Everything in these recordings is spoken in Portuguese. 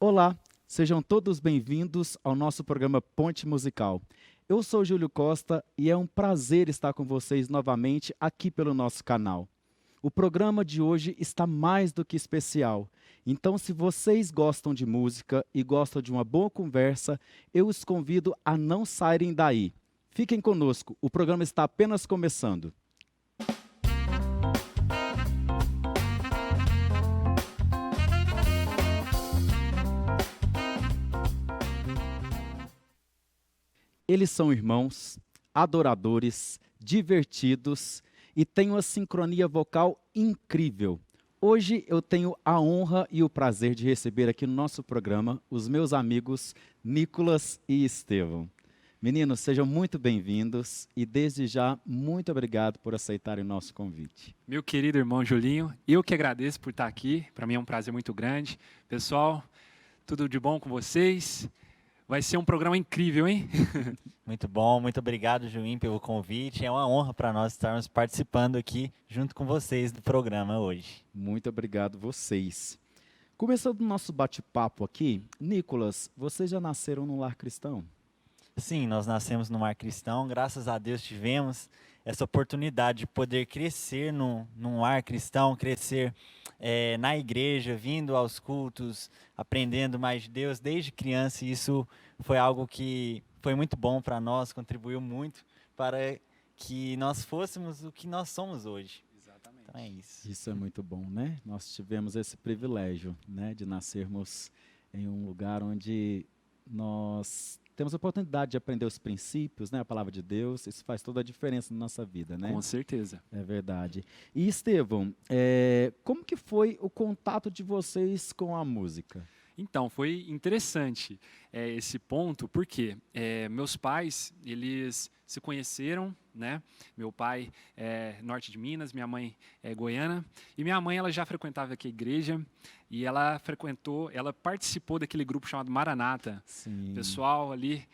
Olá, sejam todos bem-vindos ao nosso programa Ponte Musical. Eu sou Júlio Costa e é um prazer estar com vocês novamente aqui pelo nosso canal. O programa de hoje está mais do que especial. Então, se vocês gostam de música e gostam de uma boa conversa, eu os convido a não saírem daí. Fiquem conosco, o programa está apenas começando. Eles são irmãos, adoradores, divertidos e têm uma sincronia vocal incrível. Hoje eu tenho a honra e o prazer de receber aqui no nosso programa os meus amigos Nicolas e Estevão. Meninos, sejam muito bem-vindos e desde já muito obrigado por aceitarem o nosso convite. Meu querido irmão Julinho, eu que agradeço por estar aqui, para mim é um prazer muito grande. Pessoal, tudo de bom com vocês? Vai ser um programa incrível, hein? Muito bom, muito obrigado, Juim, pelo convite. É uma honra para nós estarmos participando aqui junto com vocês do programa hoje. Muito obrigado vocês. Começando o nosso bate-papo aqui, Nicolas, vocês já nasceram num lar cristão? Sim, nós nascemos no lar cristão, graças a Deus tivemos essa oportunidade de poder crescer num lar cristão, crescer na igreja, vindo aos cultos, aprendendo mais de Deus desde criança. E isso foi algo que foi muito bom para nós, contribuiu muito para que nós fôssemos o que nós somos hoje. Exatamente. Então é isso. Isso é muito bom, né? Nós tivemos esse privilégio, né, de nascermos em um lugar onde nós temos a oportunidade de aprender os princípios, né, a palavra de Deus. Isso faz toda a diferença na nossa vida, né? Com certeza. É verdade. E Estevão, como que foi o contato de vocês com a música? Então, foi interessante esse ponto, porque meus pais, eles se conheceram, né? Meu pai é norte de Minas, minha mãe é goiana, e minha mãe ela já frequentava aqui a igreja, e ela participou daquele grupo chamado Maranata. Sim. Pessoal ali,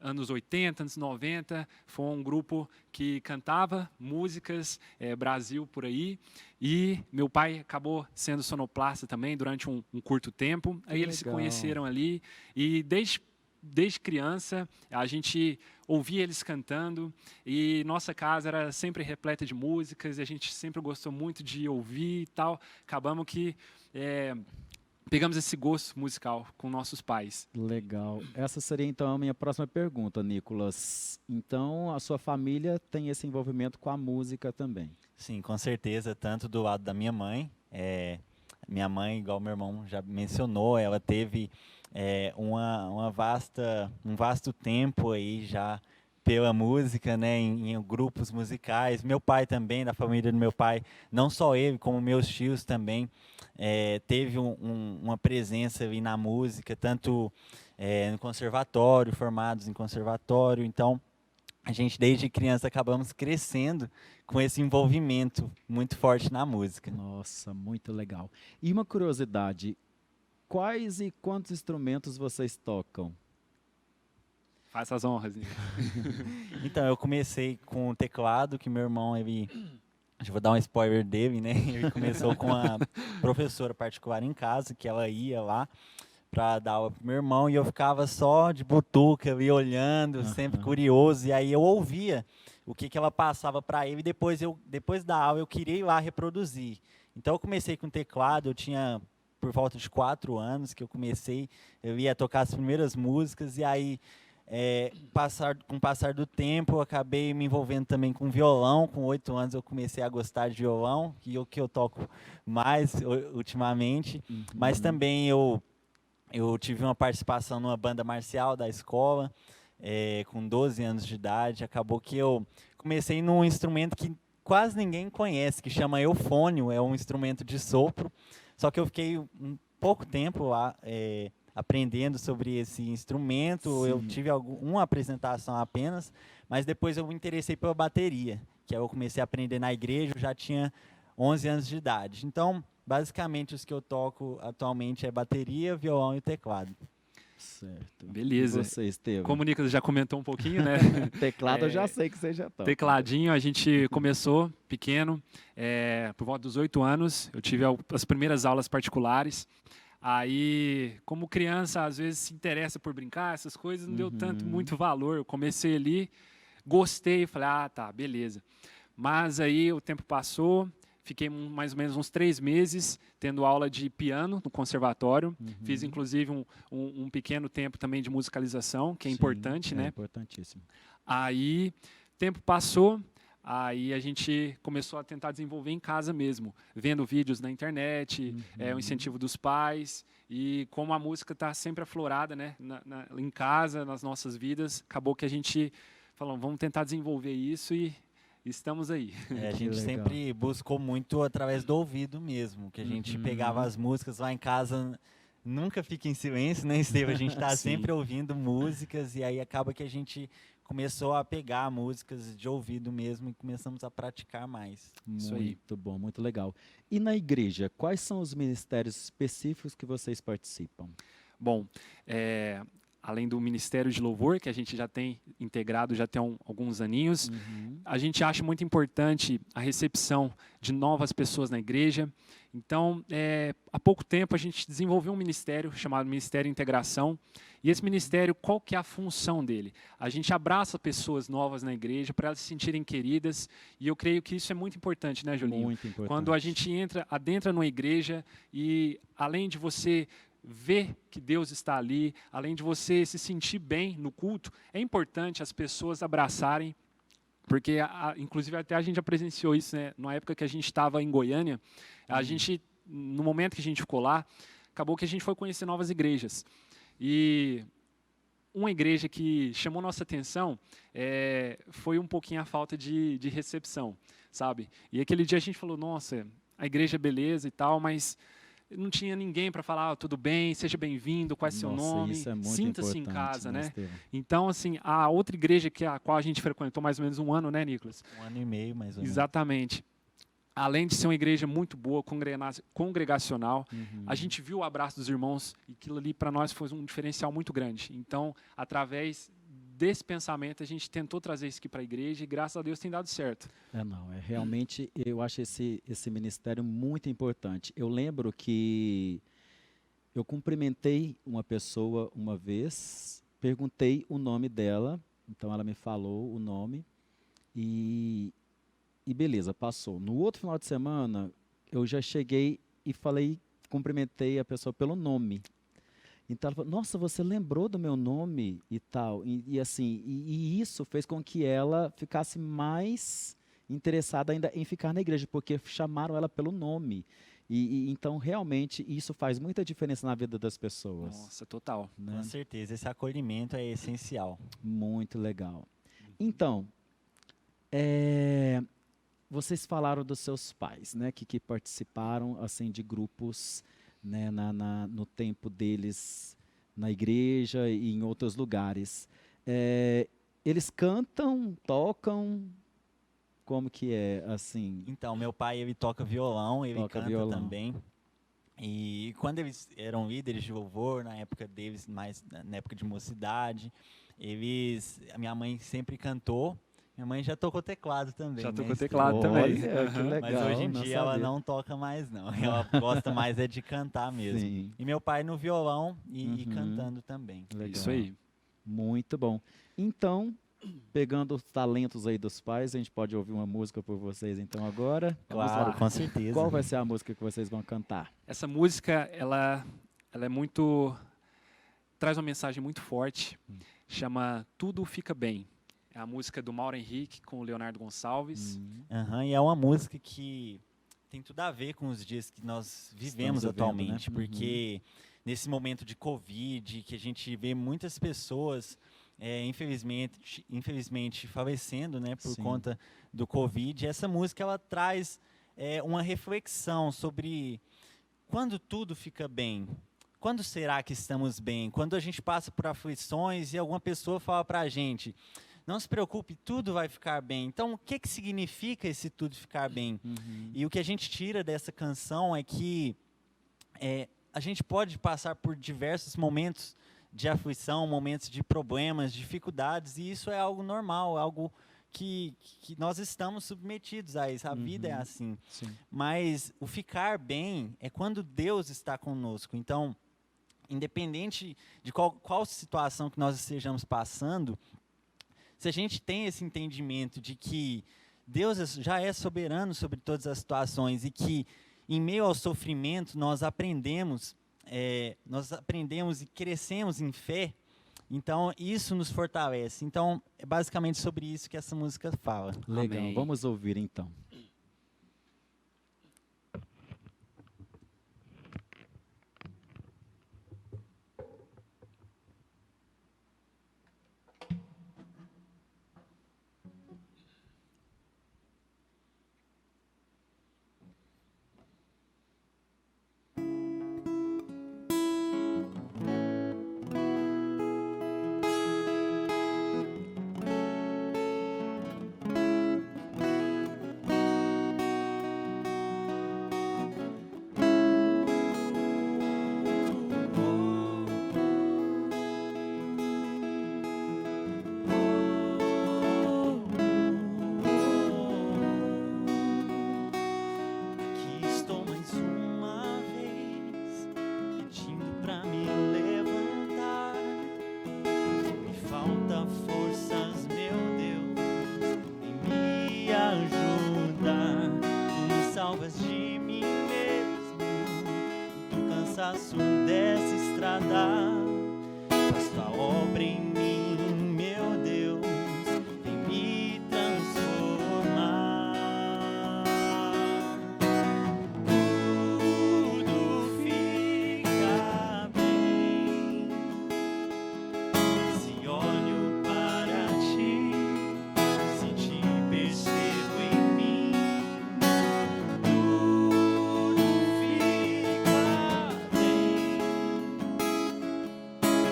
anos 80, anos 90, foi um grupo que cantava músicas, Brasil por aí, e meu pai acabou sendo sonoplasta também durante um curto tempo. Aí eles se conheceram ali, e desde criança a gente ouvia eles cantando, e nossa casa era sempre repleta de músicas, e a gente sempre gostou muito de ouvir e tal. Acabamos que pegamos esse gosto musical com nossos pais. Legal. Essa seria então a minha próxima pergunta, Nicolas. Então, a sua família tem esse envolvimento com a música também? Sim, com certeza, tanto do lado da minha mãe. Minha mãe, igual meu irmão já mencionou, ela teve um vasto tempo aí já pela música, né, em grupos musicais. Meu pai também, da família do meu pai, não só ele, como meus tios também, teve uma presença ali na música, tanto no conservatório, formados em conservatório. Então, a gente desde criança acabamos crescendo com esse envolvimento muito forte na música. Nossa, muito legal. E uma curiosidade, quais e quantos instrumentos vocês tocam? Faça as honras. Então, eu comecei com o teclado, que meu irmão, eu vou dar um spoiler dele, né? Ele começou com a professora particular em casa, que ela ia lá para dar aula pro meu irmão, e eu ficava só de butuca ali olhando, sempre curioso, e aí eu ouvia o que ela passava para ele, e depois da aula eu queria ir lá reproduzir. Então eu comecei com teclado, eu tinha por volta de 4 anos que eu ia tocar as primeiras músicas, e aí com o passar do tempo eu acabei me envolvendo também com violão. Com 8 anos eu comecei a gostar de violão, que é o que eu toco mais ultimamente, mas também eu tive uma participação numa banda marcial da escola, com 12 anos de idade. Acabou que eu comecei num instrumento que quase ninguém conhece, que chama eufônio, é um instrumento de sopro. Só que eu fiquei um pouco tempo lá aprendendo sobre esse instrumento. Sim. Eu tive uma apresentação apenas, mas depois eu me interessei pela bateria, que aí eu comecei a aprender na igreja, eu já tinha 11 anos de idade. Então, basicamente, os que eu toco atualmente é bateria, violão e teclado. Certo. Beleza. E você, Estevão? Como o Nicolas já comentou um pouquinho, né? Teclado eu já sei que você já toca. Tecladinho, a gente começou pequeno, por volta dos 8 anos, eu tive as primeiras aulas particulares. Aí, como criança, às vezes se interessa por brincar, essas coisas, não deu tanto muito valor. Eu comecei ali, gostei, falei, ah, tá, beleza. Mas aí o tempo passou, fiquei mais ou menos uns 3 meses tendo aula de piano no conservatório. Fiz, inclusive, um pequeno tempo também de musicalização, que é importante, né? É importantíssimo. Aí, tempo passou, aí a gente começou a tentar desenvolver em casa mesmo, vendo vídeos na internet, o incentivo dos pais. E como a música está sempre aflorada, né, em casa, nas nossas vidas, acabou que a gente falou, vamos tentar desenvolver isso e estamos aí. A Que gente legal. sempre buscou muito através do ouvido mesmo, que a gente pegava as músicas lá em casa, nunca fica em silêncio, né, Esteve? A gente está Sim. sempre ouvindo músicas e aí acaba que a gente começou a pegar músicas de ouvido mesmo e começamos a praticar mais. Isso aí. Muito bom, muito legal. E na igreja, quais são os ministérios específicos que vocês participam? Bom, além do Ministério de Louvor, que a gente já tem integrado já tem alguns aninhos, a gente acha muito importante a recepção de novas pessoas na igreja. Então, há pouco tempo, a gente desenvolveu um ministério chamado Ministério Integração. E esse ministério, qual que é a função dele? A gente abraça pessoas novas na igreja para elas se sentirem queridas. E eu creio que isso é muito importante, né, Julinho? Muito importante. Quando a gente adentra numa igreja e, além de você ver que Deus está ali, além de você se sentir bem no culto, é importante as pessoas abraçarem, porque, inclusive, até a gente já presenciou isso, né? Na época que a gente estava em Goiânia, a gente, no momento que a gente ficou lá, acabou que a gente foi conhecer novas igrejas. E uma igreja que chamou nossa atenção foi um pouquinho a falta de recepção, sabe? E aquele dia a gente falou, nossa, a igreja é beleza e tal, mas não tinha ninguém para falar, tudo bem, seja bem-vindo, qual é seu nome, isso é muito sinta-se em importante, casa, né? Estevão? Então, assim, a outra igreja a qual a gente frequentou mais ou menos 1 ano, né, Nicolas? 1 ano e meio, mais ou menos. Exatamente. Além de ser uma igreja muito boa, congregacional, a gente viu o abraço dos irmãos e aquilo ali para nós foi um diferencial muito grande. Então, através desse pensamento, a gente tentou trazer isso aqui para a igreja e graças a Deus tem dado certo. Realmente eu acho esse ministério muito importante. Eu lembro que eu cumprimentei uma pessoa uma vez, perguntei o nome dela, então ela me falou o nome e beleza, passou. No outro final de semana, eu já cheguei e cumprimentei a pessoa pelo nome. Então ela falou, nossa, você lembrou do meu nome e tal. E assim, isso fez com que ela ficasse mais interessada ainda em ficar na igreja, porque chamaram ela pelo nome. Então, realmente, isso faz muita diferença na vida das pessoas. Nossa, total. Né? Com certeza, esse acolhimento é essencial. Muito legal. Então, vocês falaram dos seus pais, né, que participaram assim de grupos, né, no tempo deles na igreja e em outros lugares. Eles cantam, tocam, como que é assim? Então, meu pai, ele toca violão, ele Toca canta violão. também. E quando eles eram líderes de louvor, na época deles, mais na época de mocidade, a minha mãe sempre cantou. Minha mãe já tocou teclado também. Já né, tocou Estevão? teclado também. Olha, que legal. Mas hoje em não dia ela sabia. não toca mais, não. Ela gosta mais de cantar mesmo. Sim. E meu pai no violão e cantando também. Legal. Isso aí. Muito bom. Então, pegando os talentos aí dos pais, a gente pode ouvir uma música por vocês então agora? Vamos Claro, lá. com certeza. Qual vai ser a música que vocês vão cantar? Essa música, ela é muito... traz uma mensagem muito forte. Chama Tudo Fica Bem. É a música do Mauro Henrique com o Leonardo Gonçalves. E é uma música que tem tudo a ver com os dias que nós vivemos vivendo, atualmente, né? porque nesse momento de Covid, que a gente vê muitas pessoas, infelizmente falecendo, né, por Sim. conta do Covid, essa música ela traz uma reflexão sobre quando tudo fica bem. Quando será que estamos bem? Quando a gente passa por aflições e alguma pessoa fala para a gente, não se preocupe, tudo vai ficar bem. Então, o que significa esse tudo ficar bem? E o que a gente tira dessa canção é que a gente pode passar por diversos momentos de aflição, momentos de problemas, dificuldades, e isso é algo normal, algo que nós estamos submetidos a isso. A vida é assim. Sim. Mas o ficar bem é quando Deus está conosco. Então, independente de qual situação que nós estejamos passando, se a gente tem esse entendimento de que Deus já é soberano sobre todas as situações e que, em meio ao sofrimento, nós aprendemos e crescemos em fé, então isso nos fortalece. Então, é basicamente sobre isso que essa música fala. Legal, Amém. vamos ouvir então. Aqui estou mais uma vez, pedindo pra me levantar. Me falta forças, meu Deus, em me ajudar. Tu me salvas de mim mesmo, do cansaço dessa estrada. Faz tua obra em mim, meu Deus, vem me transformar. Tudo fica bem se olho para ti, se te percebo em mim. Tudo fica bem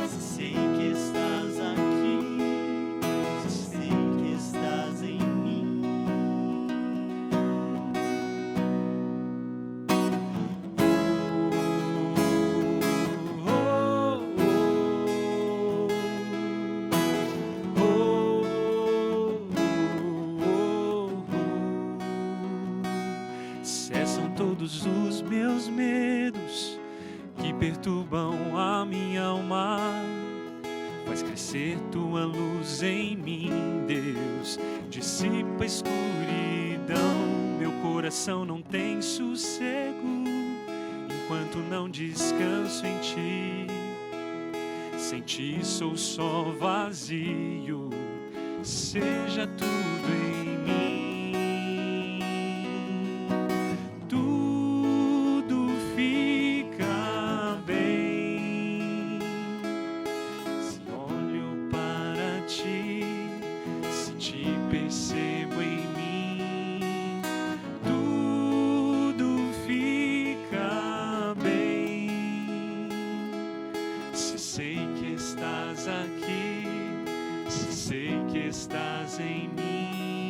se sei que estás aqui, se sei que estás em mim. Cessam todos os meus medos que perturbam a minha alma. Faz crescer tua luz em mim, Deus. Dissipa a escuridão. Meu coração não tem sossego enquanto não descanso em ti. Sem ti sou só vazio. Seja tudo em mim. Tudo fica bem se olho para ti, se te percebo em mim. Tudo fica bem se sei que estás aqui, se sei que estás em mim.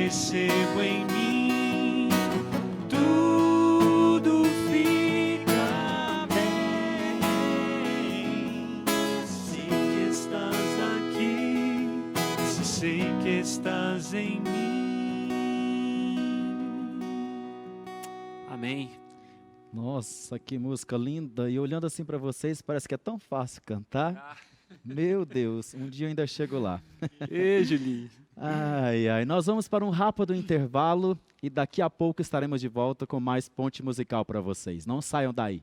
recebo em mim, tudo fica bem. Sei que estás aqui, se sei que estás em mim. Amém. Nossa, que música linda. E olhando assim para vocês, parece que é tão fácil cantar. Meu Deus, um dia eu ainda chego lá. Ei, Julinho. Ai, ai. Nós vamos para um rápido intervalo e daqui a pouco estaremos de volta com mais Ponte Musical para vocês. Não saiam daí.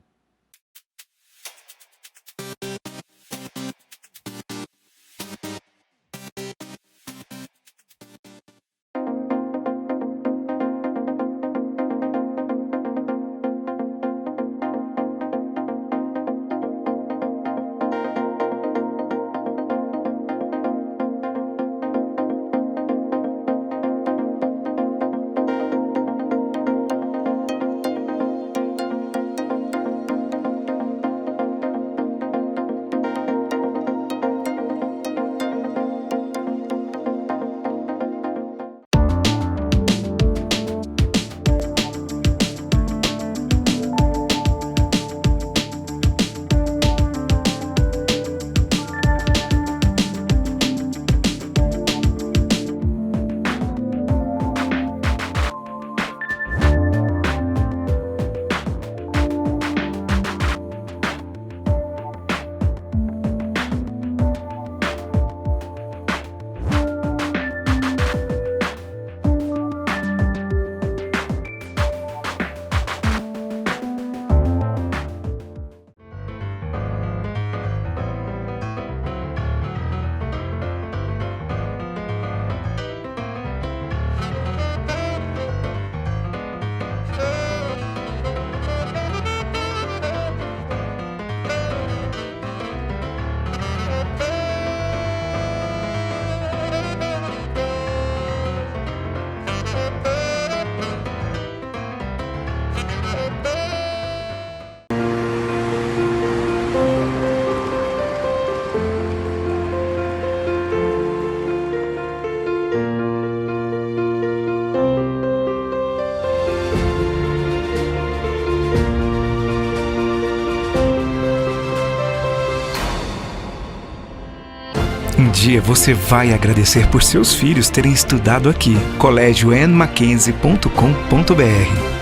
Um dia você vai agradecer por seus filhos terem estudado aqui. colégioanmackenzie.com.br.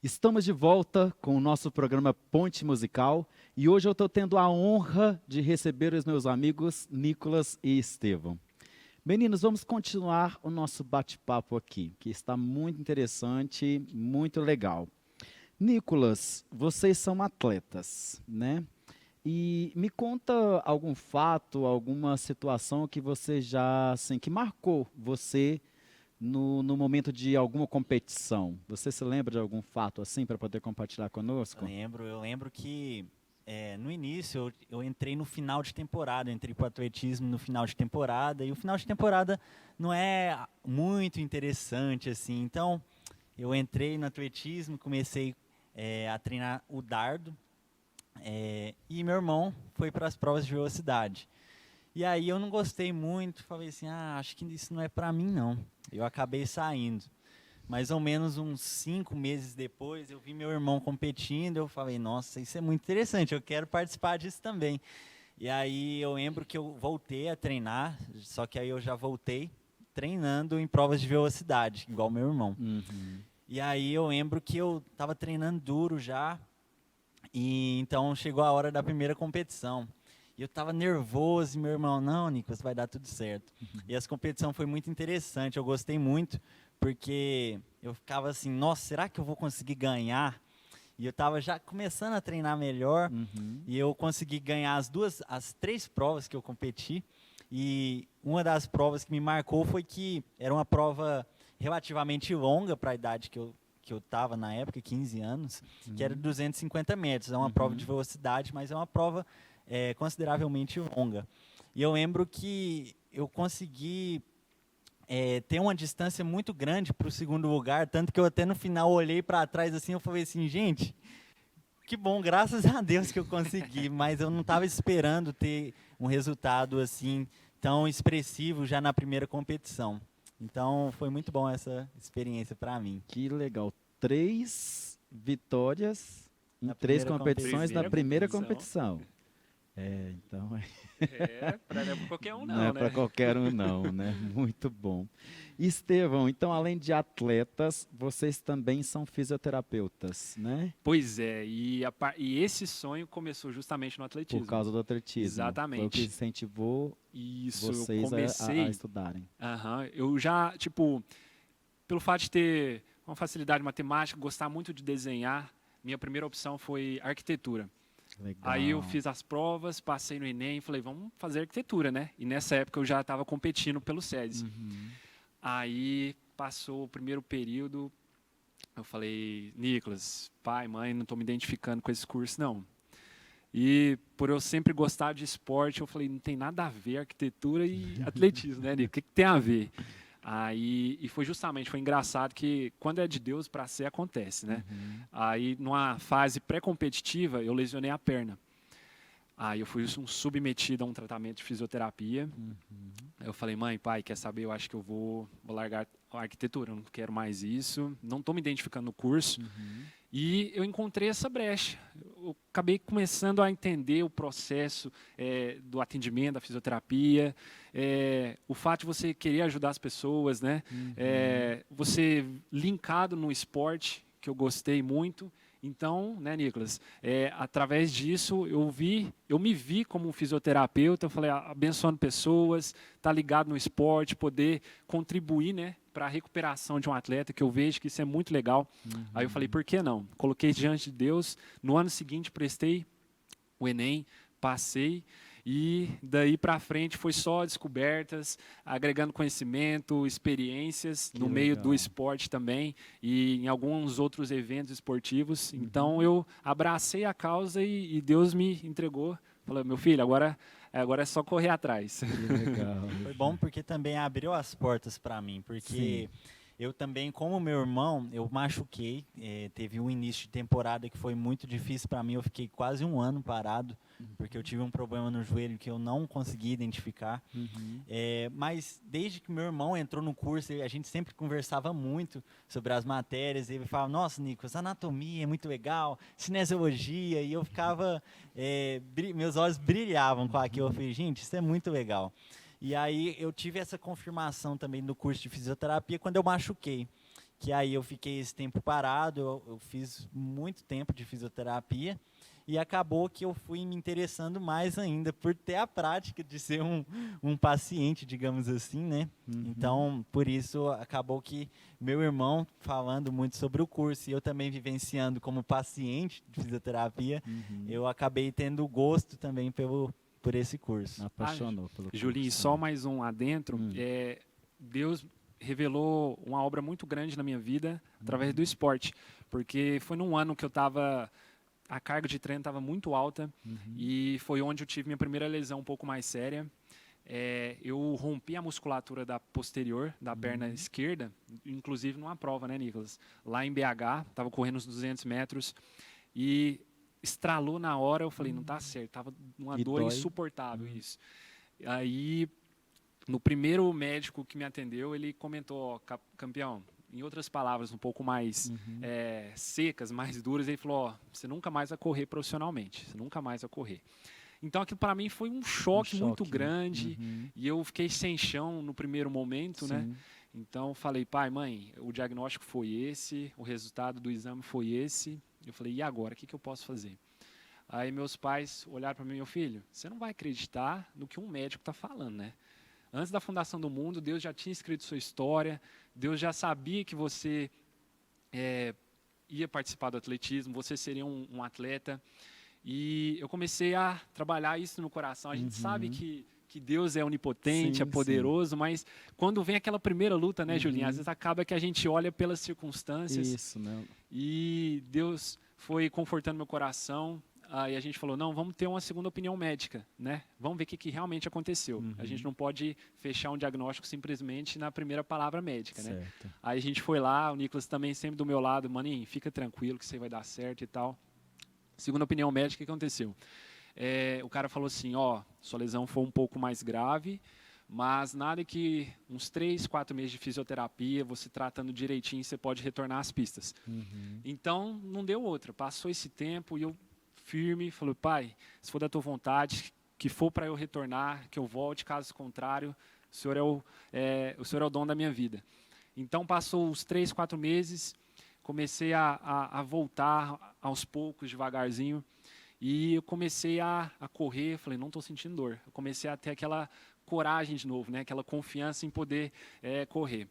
Estamos de volta com o nosso programa Ponte Musical e hoje eu estou tendo a honra de receber os meus amigos Nicolas e Estevão. Meninos, vamos continuar o nosso bate-papo aqui, que está muito interessante, muito legal. Nicolas, vocês são atletas, né? E me conta algum fato, alguma situação que você já, assim, que marcou você no momento de alguma competição. Você se lembra de algum fato assim para poder compartilhar conosco? Eu lembro que no início eu entrei no final de temporada, eu entrei para o atletismo no final de temporada, e o final de temporada não é muito interessante assim, então eu entrei no atletismo, comecei a treinar o dardo, e meu irmão foi para as provas de velocidade. E aí eu não gostei muito, falei assim, acho que isso não é para mim não. Eu acabei saindo. Mais ou menos uns 5 meses depois, eu vi meu irmão competindo, eu falei, nossa, isso é muito interessante, eu quero participar disso também. E aí eu lembro que eu voltei a treinar, só que aí eu já voltei treinando em provas de velocidade, igual meu irmão. Uhum. E aí eu lembro que eu estava treinando duro já, e então chegou a hora da primeira competição. E eu estava nervoso, e meu irmão, não, Nicolas, vai dar tudo certo. E essa competição foi muito interessante, eu gostei muito, porque eu ficava assim, nossa, será que eu vou conseguir ganhar? E eu estava já começando a treinar melhor. E eu consegui ganhar as 3 provas que eu competi. E uma das provas que me marcou foi que era uma prova relativamente longa para a idade que eu estava na época, 15 anos, que era 250 metros. É uma prova de velocidade, mas é uma prova consideravelmente longa. E eu lembro que eu consegui ter uma distância muito grande para o segundo lugar, tanto que eu até no final olhei para trás assim, eu falei assim, gente, que bom, graças a Deus que eu consegui, mas eu não estava esperando ter um resultado assim tão expressivo já na primeira competição. Então foi muito bom essa experiência para mim. Que legal. 3 vitórias em Na 3 primeira competições na primeira competição. competição. Então Não é pra qualquer um não é não, para né? qualquer um não, né? Muito bom. Estevão, então além de atletas, vocês também são fisioterapeutas, né? Pois é, e esse sonho começou justamente no atletismo. Por causa do atletismo. Exatamente. Foi o que incentivou Isso, eu vocês comecei... a estudarem. Eu já, tipo, pelo fato de ter uma facilidade matemática, gostar muito de desenhar, minha primeira opção foi arquitetura. Legal. Aí eu fiz as provas, passei no Enem e falei, vamos fazer arquitetura, né? E nessa época eu já estava competindo pelo SESI. Aí passou o primeiro período, eu falei, Nicolas, pai, mãe, não estou me identificando com esse curso, não. E por eu sempre gostar de esporte, eu falei, não tem nada a ver arquitetura e atletismo, né, Nicolas? O que tem a ver? Aí, e foi engraçado que quando é de Deus, para ser, acontece, né? Aí, numa fase pré-competitiva, eu lesionei a perna. Aí eu fui submetido a um tratamento de fisioterapia. Aí eu falei, mãe, pai, quer saber? Eu acho que eu vou largar a arquitetura, eu não quero mais isso, não estou me identificando no curso. E eu encontrei essa brecha. Eu acabei começando a entender o processo do atendimento, da fisioterapia, o fato de você querer ajudar as pessoas, né? Você linkado no esporte, que eu gostei muito. Então, né, Nicolas, através disso eu me vi como um fisioterapeuta, eu falei, abençoando pessoas, estar ligado no esporte, poder contribuir, né, para a recuperação de um atleta, que eu vejo que isso é muito legal. Aí eu falei, por que não? Coloquei diante de Deus, no ano seguinte prestei o Enem, passei, e daí para frente foi só descobertas, agregando conhecimento, experiências no meio do esporte também e em alguns outros eventos esportivos. Então eu abracei a causa e Deus me entregou. Falou, meu filho, agora é só correr atrás. Que legal. Foi bom porque também abriu as portas para mim, porque eu também, como meu irmão, eu machuquei, teve um início de temporada que foi muito difícil para mim, eu fiquei quase um ano parado, porque eu tive um problema no joelho que eu não consegui identificar, mas desde que meu irmão entrou no curso, a gente sempre conversava muito sobre as matérias, ele falava, nossa, Nicolas, anatomia é muito legal, cinesiologia, e eu ficava, meus olhos brilhavam com aquilo, eu falei, gente, isso é muito legal. E aí eu tive essa confirmação também no curso de fisioterapia quando eu machuquei. Que aí eu fiquei esse tempo parado, eu fiz muito tempo de fisioterapia e acabou que eu fui me interessando mais ainda por ter a prática de ser um paciente, digamos assim, né? Então, por isso, acabou que meu irmão falando muito sobre o curso e eu também vivenciando como paciente de fisioterapia, eu acabei tendo gosto também por esse curso. Me apaixonou pelo curso. Julinho, só mais um adentro. Deus revelou uma obra muito grande na minha vida através do esporte, porque foi num ano que a carga de treino estava muito alta e foi onde eu tive minha primeira lesão um pouco mais séria. Eu rompi a musculatura da posterior da perna esquerda, inclusive numa prova, né, Nicolas? Lá em BH, estava correndo uns 200 metros e estralou na hora, eu falei, não tá certo, tava uma dor insuportável isso. Aí, no primeiro médico que me atendeu, ele comentou, campeão, em outras palavras um pouco mais secas, mais duras, ele falou, você nunca mais vai correr profissionalmente, você nunca mais vai correr. Então aquilo para mim foi um choque muito grande e eu fiquei sem chão no primeiro momento, né? Então falei, pai, mãe, o diagnóstico foi esse, o resultado do exame foi esse. Eu falei, e agora, o que eu posso fazer? Aí meus pais olharam para mim, meu filho, você não vai acreditar no que um médico está falando, né? Antes da fundação do mundo, Deus já tinha escrito sua história, Deus já sabia que você ia participar do atletismo, você seria um atleta. E eu comecei a trabalhar isso no coração. A gente sabe que Deus é onipotente, é poderoso, mas quando vem aquela primeira luta, né, Julinho? Às vezes acaba que a gente olha pelas circunstâncias. Isso, né? E Deus foi confortando meu coração. Aí a gente falou, não, vamos ter uma segunda opinião médica, né? Vamos ver o que realmente aconteceu. A gente não pode fechar um diagnóstico simplesmente na primeira palavra médica, né? Certo. Aí a gente foi lá, o Nicolas também sempre do meu lado, maninho, fica tranquilo que você vai dar certo e tal. Segunda opinião médica, o que aconteceu? O cara falou assim, ó, sua lesão foi um pouco mais grave, mas nada que uns 3, 4 meses de fisioterapia, você tratando direitinho, você pode retornar às pistas. Então, não deu outra. Passou esse tempo e eu firme, falei, pai, se for da tua vontade, que for para eu retornar, que eu volte, caso contrário, o senhor o senhor é o dono da minha vida. Então, passou os 3, 4 meses, comecei a voltar aos poucos, devagarzinho, e eu comecei a correr, falei, não estou sentindo dor. Eu comecei a ter aquela coragem de novo, né? Aquela confiança em poder correr.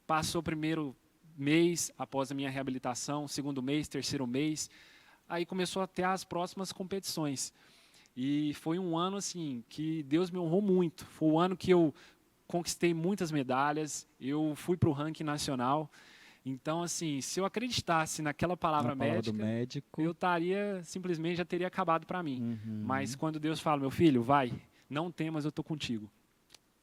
Passou o primeiro mês após a minha reabilitação, segundo mês, terceiro mês, aí começou a ter as próximas competições. E foi um ano assim que Deus me honrou muito. Foi o ano que eu conquistei muitas medalhas, eu fui para o ranking nacional. Então, assim, se eu acreditasse naquela palavra do médica, médico. eu simplesmente já teria acabado para mim. Mas quando Deus fala, meu filho, vai, não temas, eu estou contigo.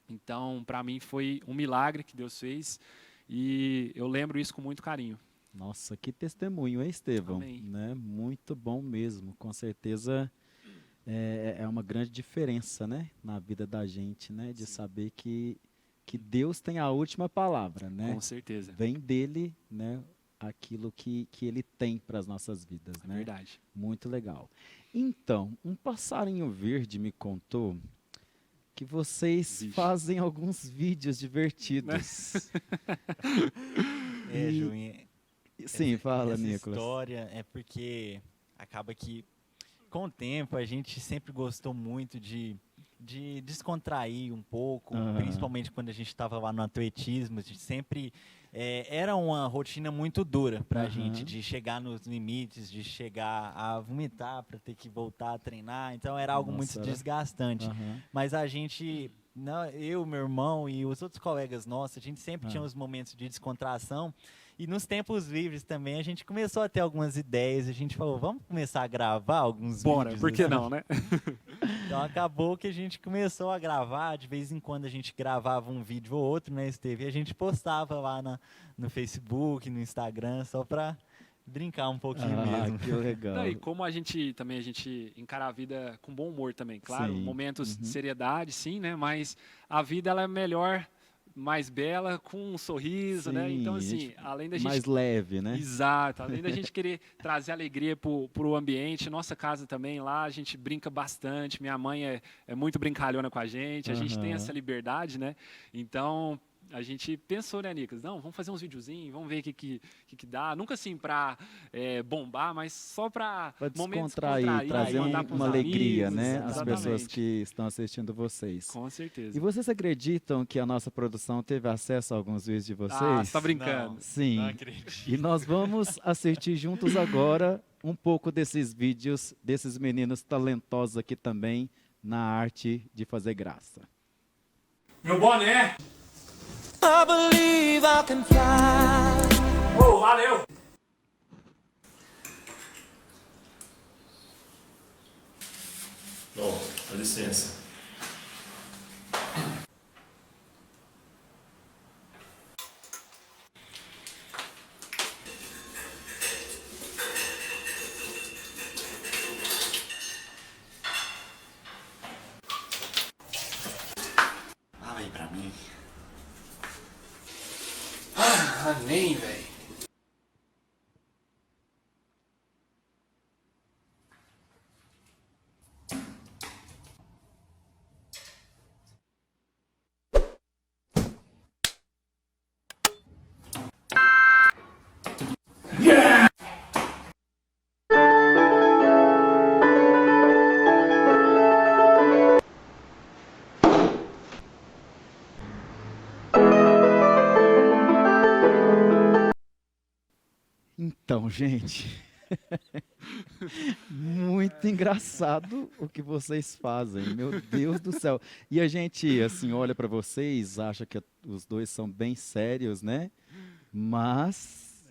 Então, para mim foi um milagre que Deus fez e eu lembro isso com muito carinho. Nossa, que testemunho, hein, Estevão? Amém. Né? Muito bom mesmo. Com certeza é uma grande diferença, né, na vida da gente, né, de saber que Deus tem a última palavra, né? Com certeza. Vem dele, né, aquilo que ele tem para as nossas vidas, né? Verdade. Muito legal. Então, um passarinho verde me contou que vocês fazem alguns vídeos divertidos. Julinho. Sim, fala, essa Nicolas. História é porque acaba que, com o tempo, a gente sempre gostou muito de descontrair um pouco, principalmente quando a gente estava lá no atletismo, a gente sempre era uma rotina muito dura para a gente, de chegar nos limites, de chegar a vomitar para ter que voltar a treinar, então era algo muito desgastante. Mas a gente, eu, meu irmão e os outros colegas nossos, a gente sempre tinha uns momentos de descontração. E nos tempos livres também a gente começou a ter algumas ideias, a gente falou, vamos começar a gravar alguns vídeos. Por que assim? não, né? Então acabou que a gente começou a gravar, de vez em quando a gente gravava um vídeo ou outro, né, Esteve? E a gente postava lá no Facebook, no Instagram, só para brincar um pouquinho mesmo. Que legal. Não, e como a gente encara a vida com bom humor também, claro, momentos de seriedade, sim, né? Mas a vida ela é melhor, mais bela, com um sorriso, né? Então, assim, além da gente... Mais leve, né? Exato. Além da gente querer trazer alegria para o ambiente, nossa casa também, lá a gente brinca bastante, minha mãe é muito brincalhona com a gente tem essa liberdade, né? Então, a gente pensou, né, Nicolas? Não, vamos fazer uns videozinhos, vamos ver o que dá. Nunca assim para bombar, mas só para descontrair, trazer uma alegria, né, às pessoas que estão assistindo vocês. Com certeza. E vocês acreditam que a nossa produção teve acesso a alguns vídeos de vocês? Ah, você tá brincando. Não, sim. Não acredito. E nós vamos assistir juntos agora um pouco desses vídeos, desses meninos talentosos aqui também na arte de fazer graça. Meu boné! I believe I can fly. Oh, valeu! Bom, dá licença. Fala aí pra mim. Nem, velho. Então, gente, muito engraçado o que vocês fazem, meu Deus do céu. E a gente, assim, olha para vocês, acha que os dois são bem sérios, né? Mas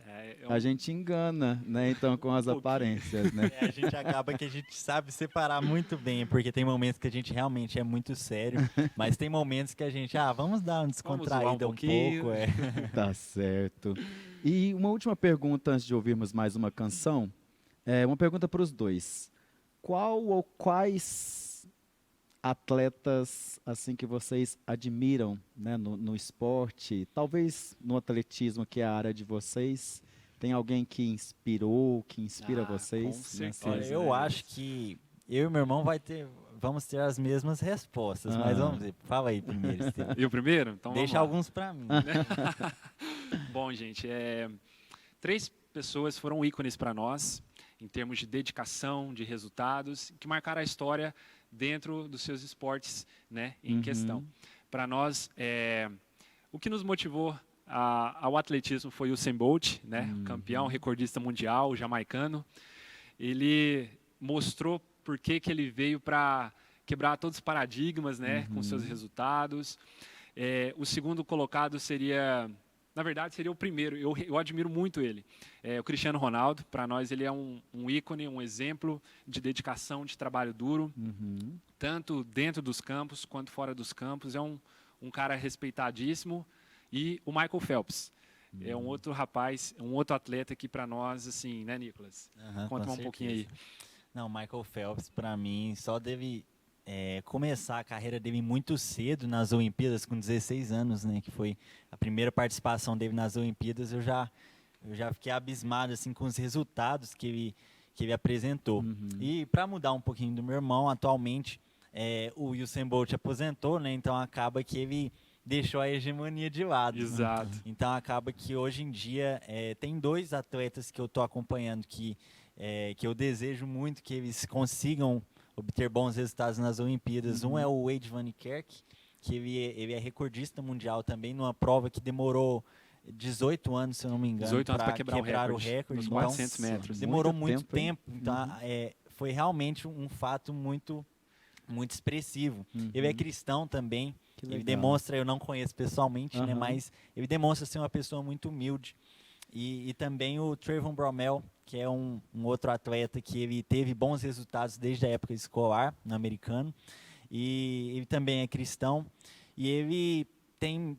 a gente engana, né? Então, com as pouquinho. aparências, né? A gente acaba que a gente sabe separar muito bem, porque tem momentos que a gente realmente é muito sério, mas tem momentos que a gente, vamos dar uma descontraída um pouquinho. pouco. Tá certo. E uma última pergunta antes de ouvirmos mais uma canção. Uma pergunta para os dois. Qual ou quais atletas assim que vocês admiram, né, no esporte, talvez no atletismo, que é a área de vocês? Tem alguém que inspirou, que inspira vocês? com certeza. Olha, eu acho que eu e meu irmão vamos ter as mesmas respostas, mas vamos ver. Fala aí primeiro, Estevam. E o primeiro? Então Deixa vamos lá. alguns para mim. Bom, gente, 3 pessoas foram ícones para nós, em termos de dedicação, de resultados, que marcaram a história dentro dos seus esportes, né, em questão. Para nós, o que nos motivou ao atletismo foi o Usain Bolt, né, campeão, recordista mundial, jamaicano. Ele mostrou por que ele veio para quebrar todos os paradigmas, né, com seus resultados. O segundo colocado seria, na verdade, seria o primeiro. Eu admiro muito ele. O Cristiano Ronaldo, para nós, ele é um ícone, um exemplo de dedicação, de trabalho duro, tanto dentro dos campos quanto fora dos campos. É um cara respeitadíssimo. E o Michael Phelps. É um outro rapaz, um outro atleta que para nós, assim, né, Nicolas? Conta um pouquinho aí. Não, Michael Phelps, para mim, só deve começar a carreira dele muito cedo nas Olimpíadas, com 16 anos, né? Que foi a primeira participação dele nas Olimpíadas. Eu já fiquei abismado assim, com os resultados que ele apresentou. E para mudar um pouquinho do meu irmão, atualmente o Usain Bolt aposentou, né? Então acaba que ele deixou a hegemonia de lado. Exato. Então acaba que hoje em dia tem 2 atletas que eu estou acompanhando que eu desejo muito que eles consigam obter bons resultados nas Olimpíadas. Um é o Wade Van Niekerk, que ele é recordista mundial também, numa prova que demorou 18 anos, se eu não me engano, 18 anos para quebrar o recorde, nos Então, 400 metros. Demorou muito tempo. Então, foi realmente um fato muito, muito expressivo. Ele é cristão também. Ele demonstra, eu não conheço pessoalmente, né, mas ele demonstra ser uma pessoa muito humilde. E também o Trayvon Bromell, que é um outro atleta que ele teve bons resultados desde a época escolar, no americano. E ele também é cristão. E ele tem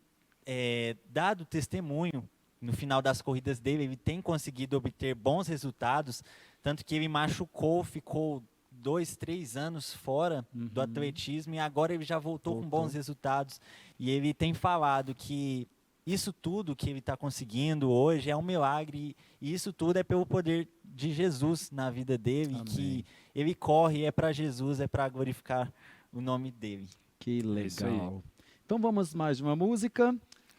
dado testemunho no final das corridas dele. Ele tem conseguido obter bons resultados, tanto que ele machucou, ficou 2, 3 anos fora do atletismo e agora ele já voltou com bons resultados. E ele tem falado que isso tudo que ele está conseguindo hoje é um milagre e isso tudo é pelo poder de Jesus na vida dele. Amém. Que ele corre, para Jesus, para glorificar o nome dele. Que isso aí. legal. Então vamos mais de uma música.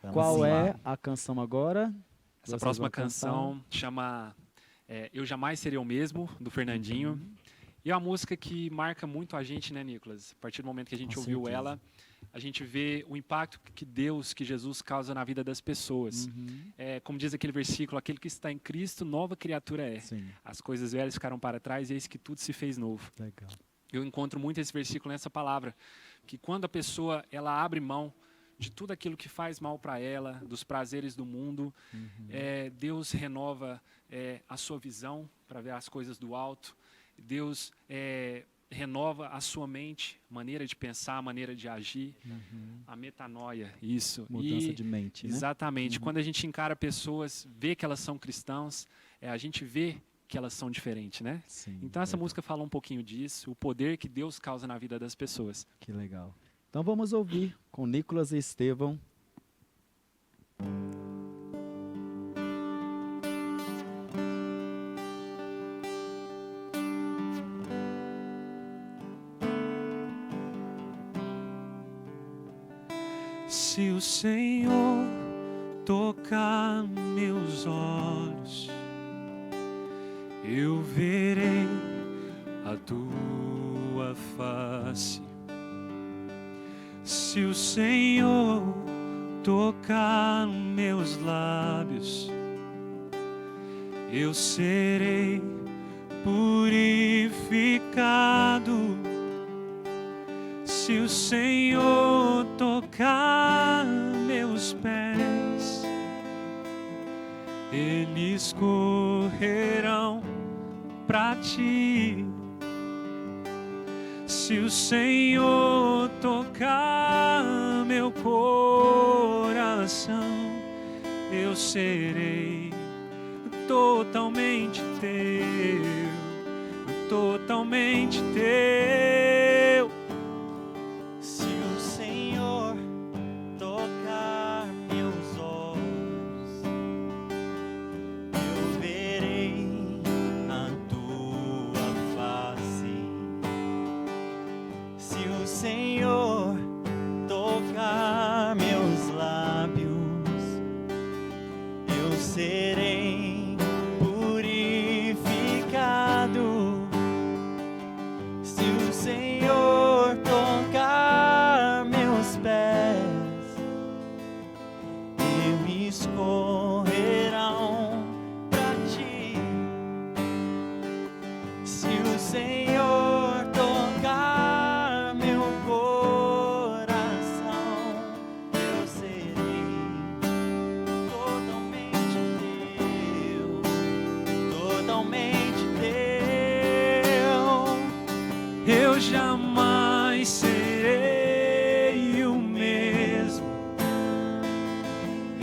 Vamos Qual lá. é a canção agora? Essa Vocês próxima vão cantar? canção chama Eu Jamais Seria o Mesmo, do Fernandinho. E é uma música que marca muito a gente, né, Nicolas? A partir do momento que a gente Com ouviu certeza. ela, a gente vê o impacto que Deus, que Jesus causa na vida das pessoas. Como diz aquele versículo, aquele que está em Cristo, nova criatura é. Sim, As coisas velhas ficaram para trás e eis que tudo se fez novo. legal. Eu encontro muito esse versículo nessa palavra, que quando a pessoa ela abre mão de tudo aquilo que faz mal para ela, dos prazeres do mundo, Deus renova a sua visão para ver as coisas do alto. Deus renova a sua mente, maneira de pensar, maneira de agir, a metanoia, isso. Mudança de mente, né? Exatamente. Quando a gente encara pessoas, vê que elas são cristãos, a gente vê que elas são diferentes, né? Sim, Então essa legal. música fala um pouquinho disso, o poder que Deus causa na vida das pessoas. Que legal. Então vamos ouvir com Nicolas e Estevão. Se o Senhor tocar meus olhos, eu verei a tua face. Se o Senhor tocar meus lábios, eu serei purificado. Se o Senhor tocar meus pés, eles correrão pra ti. Se o Senhor tocar meu coração, eu serei totalmente teu, totalmente teu. Se o Senhor tocar meus olhos, eu verei a tua face. Se o Senhor tocar meus lábios, eu serei purificado. Se o Senhor tocar meus pés, eles correrão pra ti. Se o Senhor tocar meu coração, eu serei totalmente teu, totalmente teu. Eu jamais serei o mesmo.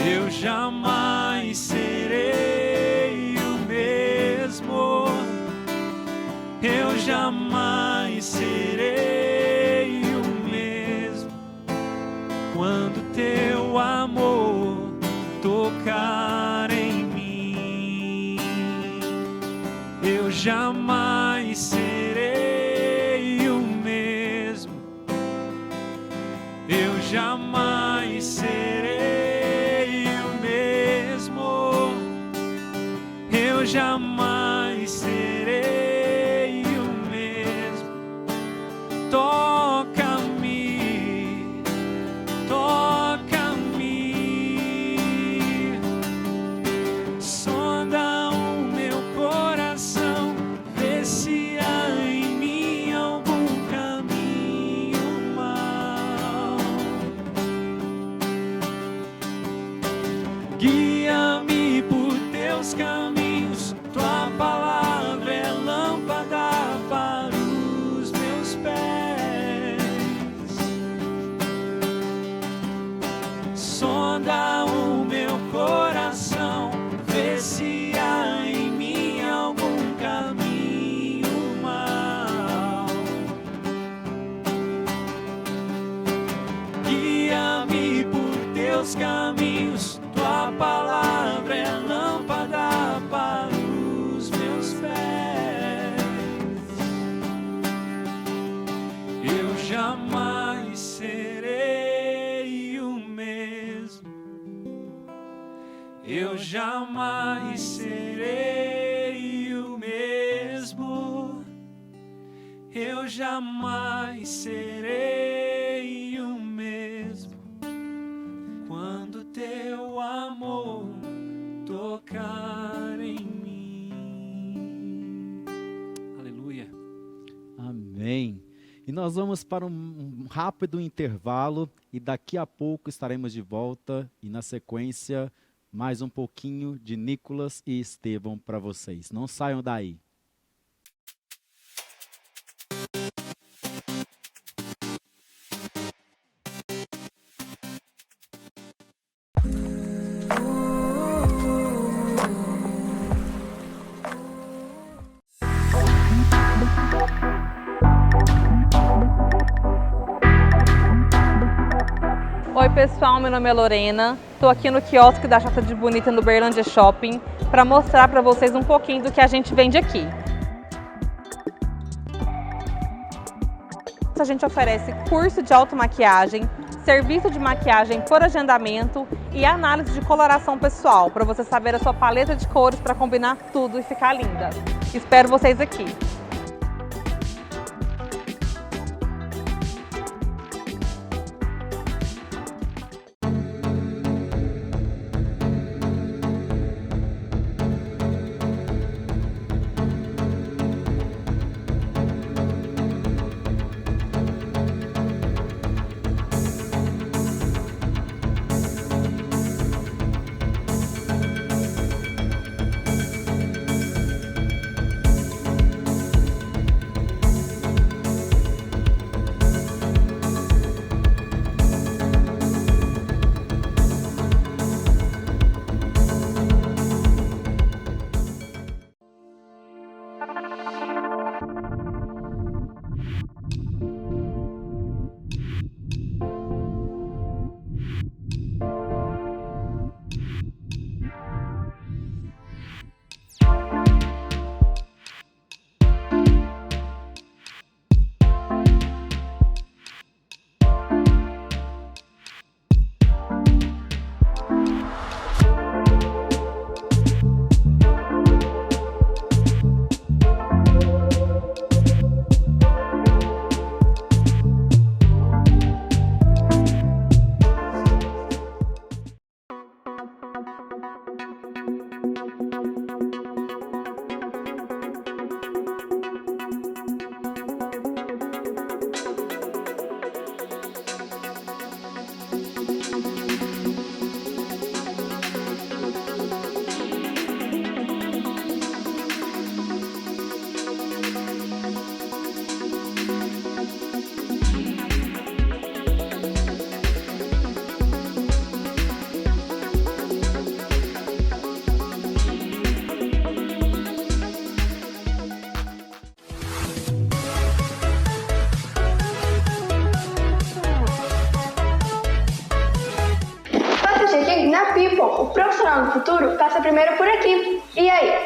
Eu jamais serei o mesmo. Eu jamais serei o mesmo. Quando teu amor tocar em mim, eu jamais serei o mesmo. Eu jamais serei o mesmo. Eu jamais serei o mesmo. Toca-me, toca-me. Sonda o meu coração, vê se há em mim algum caminho mau. Guia-me por teus caminhos, tua palavra é lâmpada para os meus pés. Sonda o meu coração, vê se há em mim algum caminho mau. Guia-me por teus caminhos, tua palavra é lâmpada para os meus pés. Eu jamais serei o mesmo. Eu jamais serei o mesmo. Eu jamais serei o mesmo. Quando teu amor tocar em mim. Aleluia. Amém. E nós vamos para um rápido intervalo e daqui a pouco estaremos de volta e na sequência mais um pouquinho de Nicolas e Estevão para vocês. Não saiam daí. Oi pessoal, meu nome é Lorena, estou aqui no quiosque da Chata de Bonita no Berlândia Shopping para mostrar para vocês um pouquinho do que a gente vende aqui. A gente oferece curso de automaquiagem, serviço de maquiagem por agendamento e análise de coloração pessoal, para você saber a sua paleta de cores para combinar tudo e ficar linda. Espero vocês aqui!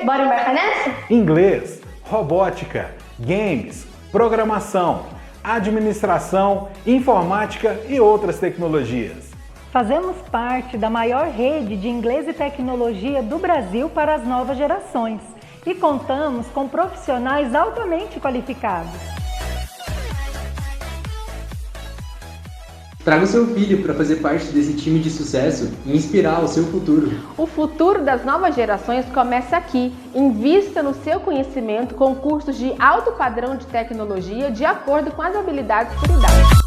Bora embarcar nessa? Inglês, robótica, games, programação, administração, informática e outras tecnologias. Fazemos parte da maior rede de inglês e tecnologia do Brasil para as novas gerações e contamos com profissionais altamente qualificados. Traga o seu filho para fazer parte desse time de sucesso e inspirar o seu futuro. O futuro das novas gerações começa aqui. Invista no seu conhecimento com cursos de alto padrão de tecnologia de acordo com as habilidades por idade.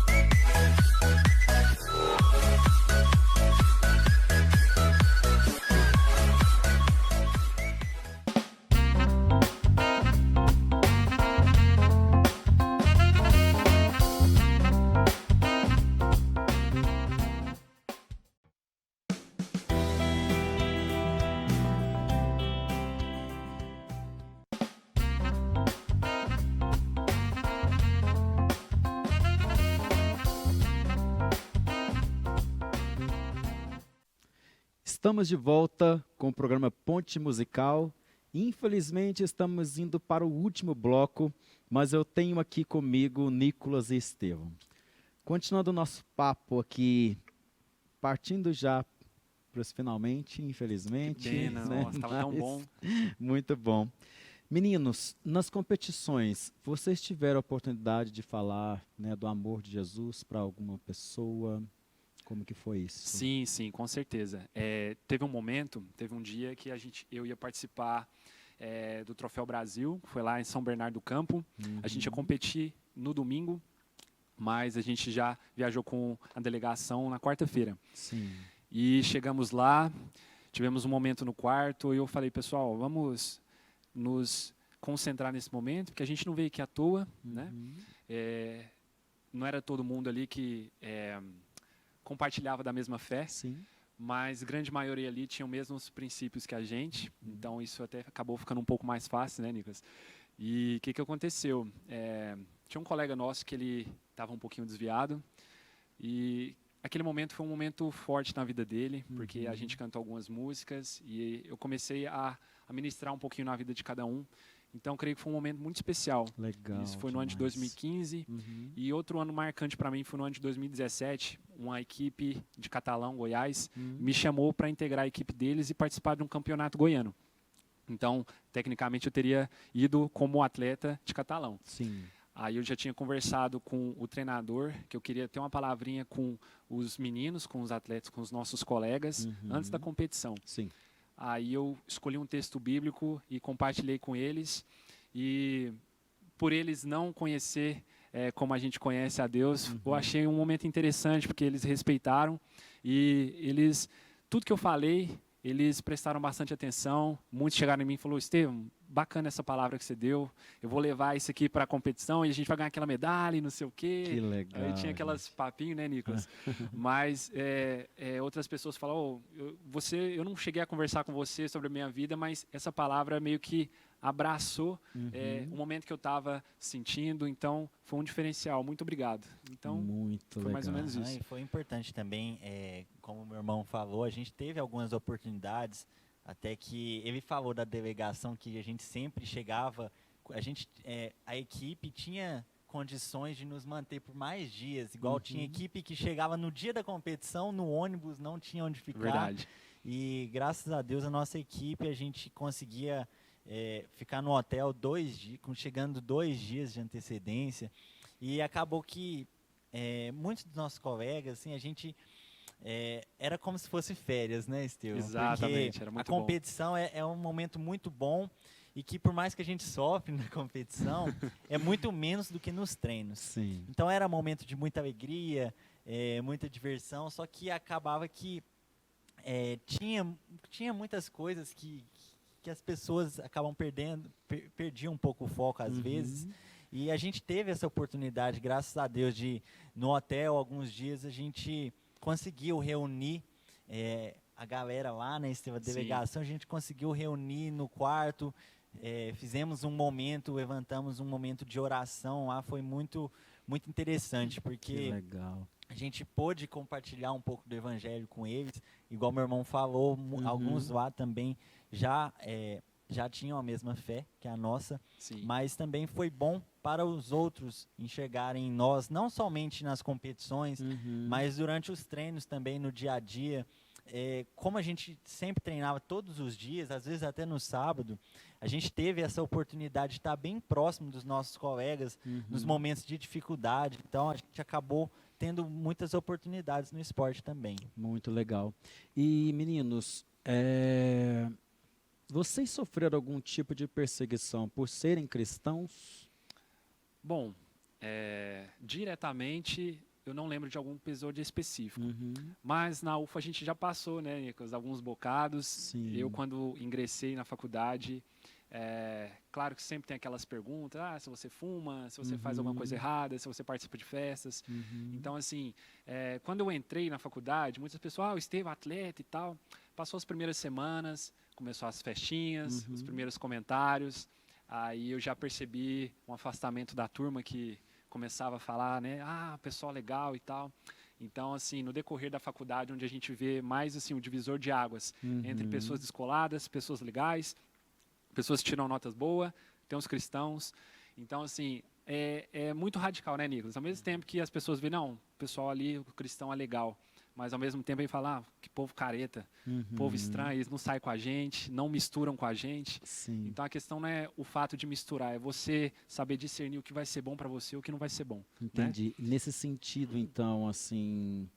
Estamos de volta com o programa Ponte Musical. Infelizmente, estamos indo para o último bloco, mas eu tenho aqui comigo Nicolas e Estevão. Continuando o nosso papo aqui, partindo já para os finalmente, infelizmente. Que pena, né? Nossa, estava tão bom. Muito bom. Meninos, nas competições, vocês tiveram a oportunidade de falar, né, do amor de Jesus para alguma pessoa? Como que foi isso? Sim, sim, com certeza. Teve um dia que eu ia participar do Troféu Brasil, foi lá em São Bernardo do Campo. A gente ia competir no domingo, mas a gente já viajou com a delegação na quarta-feira. Sim. E chegamos lá, tivemos um momento no quarto e eu falei, pessoal, vamos nos concentrar nesse momento, porque a gente não veio aqui à toa, né? Não era todo mundo ali que compartilhava da mesma fé, sim, mas a grande maioria ali tinha os mesmos princípios que a gente, então isso até acabou ficando um pouco mais fácil, né, Nicolas? E o que aconteceu? Tinha um colega nosso que ele estava um pouquinho desviado e aquele momento foi um momento forte na vida dele, porque a gente cantou algumas músicas e eu comecei a ministrar um pouquinho na vida de cada um. Então, creio que foi um momento muito especial. Legal. Isso foi no ano de 2015. E outro ano marcante para mim foi no ano de 2017. Uma equipe de Catalão, Goiás, me chamou para integrar a equipe deles e participar de um campeonato goiano. Então, tecnicamente, eu teria ido como atleta de Catalão. Sim. Aí eu já tinha conversado com o treinador, que eu queria ter uma palavrinha com os meninos, com os atletas, com os nossos colegas, antes da competição. Sim. Aí eu escolhi um texto bíblico e compartilhei com eles. E por eles não conhecer como a gente conhece a Deus, eu achei um momento interessante, porque eles respeitaram. E tudo que eu falei, eles prestaram bastante atenção. Muitos chegaram em mim e falaram, Estevão, bacana essa palavra que você deu. Eu vou levar isso aqui para a competição e a gente vai ganhar aquela medalha e não sei o quê. Que legal. Aí tinha aquelas papinhos, né, Nicolas? Mas outras pessoas falam, eu não cheguei a conversar com você sobre a minha vida, mas essa palavra meio que abraçou o momento que eu estava sentindo. Então, foi um diferencial. Muito obrigado. Então, muito foi legal. mais ou menos isso. E foi importante também, como o meu irmão falou, a gente teve algumas oportunidades. Até que ele falou da delegação que a gente sempre chegava, a equipe tinha condições de nos manter por mais dias, igual tinha equipe que chegava no dia da competição, no ônibus, não tinha onde ficar. Verdade. E graças a Deus a nossa equipe, a gente conseguia ficar no hotel 2 dias, chegando 2 dias de antecedência. E acabou que muitos dos nossos colegas, assim, a gente... era como se fosse férias, né, Estevão? Exatamente, porque era muito a competição é um momento muito bom e que por mais que a gente sofre na competição, é muito menos do que nos treinos. Sim. Então era um momento de muita alegria, muita diversão, só que acabava que tinha muitas coisas que as pessoas acabam perdiam um pouco o foco às vezes. E a gente teve essa oportunidade, graças a Deus, de no hotel, alguns dias, a gente conseguiu reunir a galera lá, né, Estevão, a delegação, a gente conseguiu reunir no quarto, fizemos levantamos um momento de oração lá, foi muito, muito interessante, porque a gente pôde compartilhar um pouco do evangelho com eles, igual meu irmão falou, alguns lá também já já tinham a mesma fé que a nossa, Sim. mas também foi bom para os outros enxergarem nós, não somente nas competições, mas durante os treinos também, no dia a dia. Como a gente sempre treinava todos os dias, às vezes até no sábado, a gente teve essa oportunidade de estar bem próximo dos nossos colegas nos momentos de dificuldade. Então, a gente acabou tendo muitas oportunidades no esporte também. Muito legal. E, meninos, vocês sofreram algum tipo de perseguição por serem cristãos? Bom, diretamente eu não lembro de algum episódio específico, mas na UFA a gente já passou, né, Nicolas, alguns bocados. Sim. Eu, quando ingressei na faculdade, claro que sempre tem aquelas perguntas, se você fuma, se você faz alguma coisa errada, se você participa de festas. Então, assim, quando eu entrei na faculdade, muitas pessoas, o Estevão é atleta e tal. Passou as primeiras semanas, começou as festinhas, os primeiros comentários. Aí eu já percebi um afastamento da turma que começava a falar, né, pessoal legal e tal. Então, assim, no decorrer da faculdade, onde a gente vê mais assim o divisor de águas entre pessoas descoladas, pessoas legais, pessoas que tiram notas boas, tem os cristãos. Então, assim, é muito radical, né, Nicolas? Ao mesmo tempo que as pessoas veem, não, o pessoal ali, o cristão é legal. Mas, ao mesmo tempo, ele fala, que povo careta, povo estranho, eles não saem com a gente, não misturam com a gente. Sim. Então, a questão não é o fato de misturar, é você saber discernir o que vai ser bom para você e o que não vai ser bom. Entendi. Né? Nesse sentido, então, assim,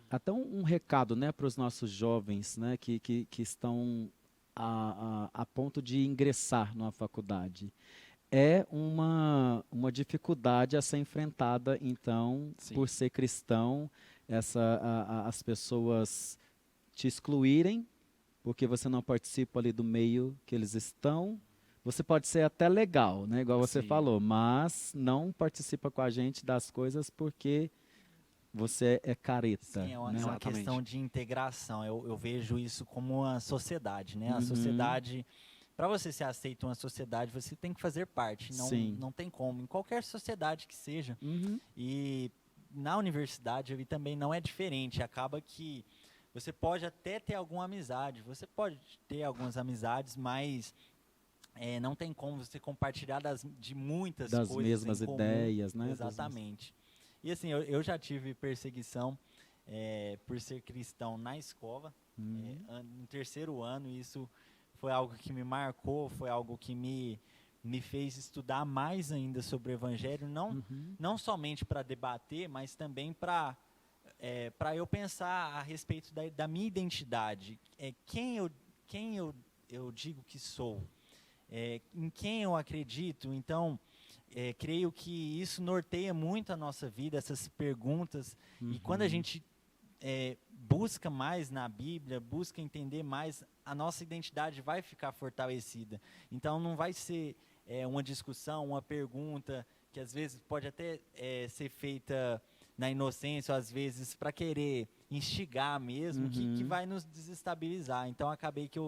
até um recado, né, para os nossos jovens, né, que estão a ponto de ingressar numa faculdade. É uma dificuldade a ser enfrentada, então, Sim. por ser cristão, as pessoas te excluírem, porque você não participa ali do meio que eles estão. Você pode ser até legal, né, igual você Sim. falou, mas não participa com a gente das coisas porque você é careta. Sim, é uma Exatamente. questão de integração. Eu vejo isso como uma sociedade, né? A sociedade... Para você ser aceito em uma sociedade, você tem que fazer parte. Não tem como. Em qualquer sociedade que seja. E na universidade ali também não é diferente. Acaba que você pode até ter alguma amizade. Você pode ter algumas amizades, mas não tem como você compartilhar de muitas das coisas mesmas em comum. ideias, né? Exatamente. E assim, eu já tive perseguição por ser cristão na escola. No terceiro ano, isso... foi algo que me marcou, foi algo que me fez estudar mais ainda sobre o Evangelho, não somente para debater, mas também para eu pensar a respeito da minha identidade. Quem eu digo que sou? Em quem eu acredito? Então, creio que isso norteia muito a nossa vida, essas perguntas. E quando a gente busca mais na Bíblia, busca entender mais, a nossa identidade vai ficar fortalecida. Então, não vai ser uma discussão, uma pergunta, que às vezes pode até ser feita na inocência, ou às vezes para querer instigar mesmo, que vai nos desestabilizar. Então, acabei que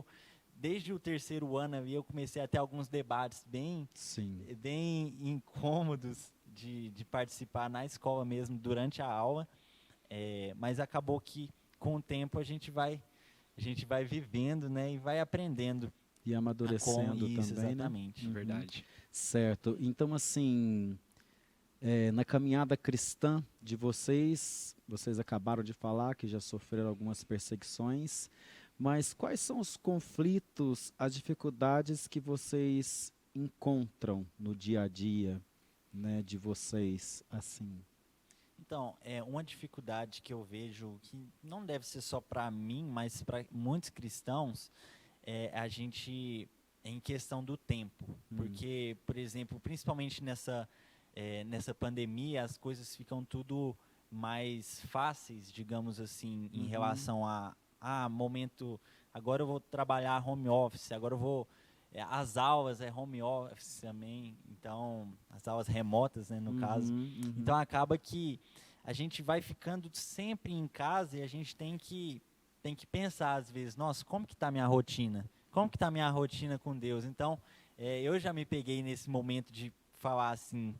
desde o terceiro ano ali, eu comecei a ter alguns debates bem incômodos de participar na escola mesmo, durante a aula. Mas acabou que com o tempo a gente vai vivendo, né, e vai aprendendo e amadurecendo isso, também, exatamente. né? Verdade. Certo. Então, assim, na caminhada cristã de vocês acabaram de falar que já sofreram algumas perseguições, mas quais são os conflitos, as dificuldades que vocês encontram no dia a dia, né, de vocês, assim? Então, uma dificuldade que eu vejo, que não deve ser só para mim, mas para muitos cristãos, a gente, em questão do tempo. Porque, por exemplo, principalmente nessa pandemia, as coisas ficam tudo mais fáceis, digamos assim, em relação a momento, agora eu vou trabalhar home office, agora eu vou... as aulas home office também, então, as aulas remotas, né, no caso. Então, acaba que a gente vai ficando sempre em casa e a gente tem que pensar, às vezes, nossa, como que está a minha rotina? Como que está a minha rotina com Deus? Então, eu já me peguei nesse momento de falar assim,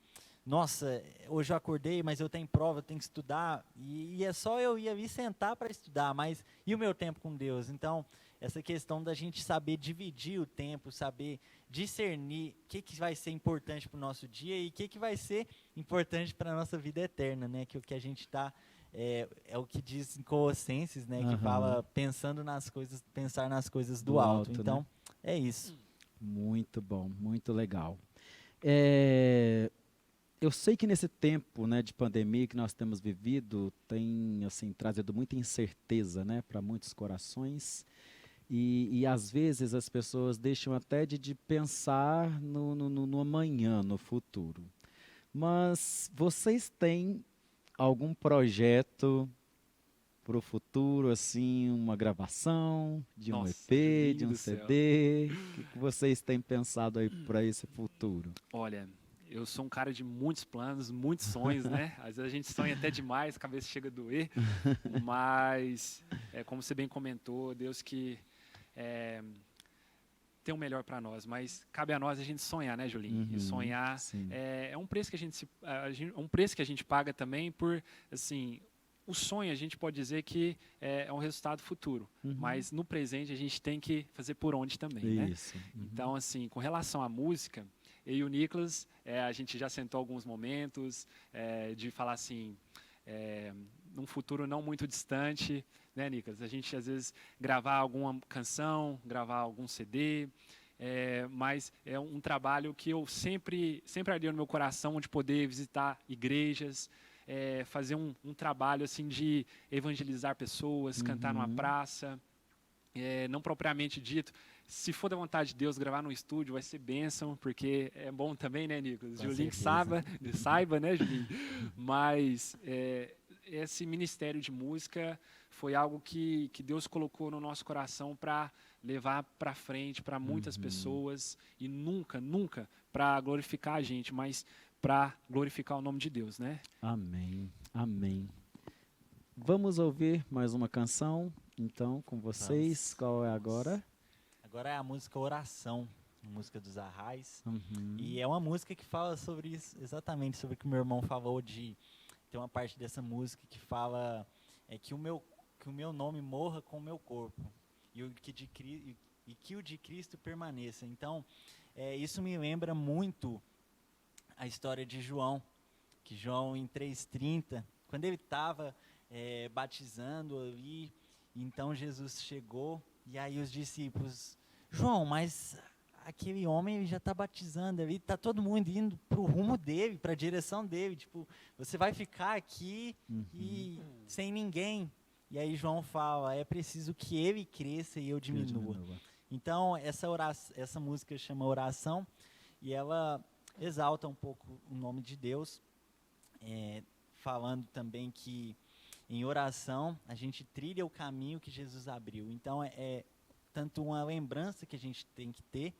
nossa, hoje eu acordei, mas eu tenho prova, eu tenho que estudar, e é só eu ir ali sentar para estudar, mas e o meu tempo com Deus? Então, essa questão da gente saber dividir o tempo, saber discernir o que vai ser importante para o nosso dia e o que vai ser importante para a nossa vida eterna, né? Que o que a gente está é o que diz em Colossenses, né? Que fala pensar nas coisas do alto. Então, né? É isso. Muito bom, muito legal. Eu sei que nesse tempo, né, de pandemia que nós temos vivido, tem assim, trazido muita incerteza, né, para muitos corações. E às vezes as pessoas deixam até de pensar no amanhã, no futuro. Mas vocês têm algum projeto para o futuro, assim, uma gravação de um EP, de um CD? O que vocês têm pensado aí para esse futuro? Olha, eu sou um cara de muitos planos, muitos sonhos, né? Às vezes a gente sonha até demais, a cabeça chega a doer. Mas, como você bem comentou, Deus que tem o melhor para nós. Mas cabe a nós a gente sonhar, né, Julinho? E sonhar é um preço que um preço que a gente paga também por, assim, o sonho a gente pode dizer que é um resultado futuro, mas no presente a gente tem que fazer por onde também, né? Então, assim, com relação à música, eu e o Nicolas, a gente já sentou alguns momentos de falar assim, num futuro não muito distante, né, Nicolas? A gente, às vezes, gravar alguma canção, gravar algum CD, mas é um trabalho que eu sempre ardeu no meu coração, de poder visitar igrejas, fazer um trabalho assim de evangelizar pessoas, cantar numa praça, não propriamente dito. Se for da vontade de Deus gravar num estúdio, vai ser bênção, porque é bom também, né, Nicolas? Julinho saiba, né, Julinho? Mas esse ministério de música foi algo que Deus colocou no nosso coração para levar para frente para muitas pessoas, e nunca para glorificar a gente, mas para glorificar o nome de Deus, né? Amém, amém. Vamos ouvir mais uma canção, então, com vocês. Qual é agora? Agora é a música Oração, a música dos Arrais. E é uma música que fala sobre isso, exatamente sobre o que o meu irmão falou, de tem uma parte dessa música que fala que o meu nome morra com o meu corpo e que o de Cristo permaneça. Então, isso me lembra muito a história de João, que João em 3:30, quando ele estava batizando ali, então Jesus chegou, e aí os discípulos, João, mas aquele homem ele já está batizando, ali está todo mundo indo para o rumo dele, para a direção dele, tipo, você vai ficar aqui e sem ninguém. E aí João fala, é preciso que ele cresça e eu diminua. Então essa música chama Oração, e ela exalta um pouco o nome de Deus, falando também que em oração a gente trilha o caminho que Jesus abriu. Então é tanto uma lembrança que a gente tem que ter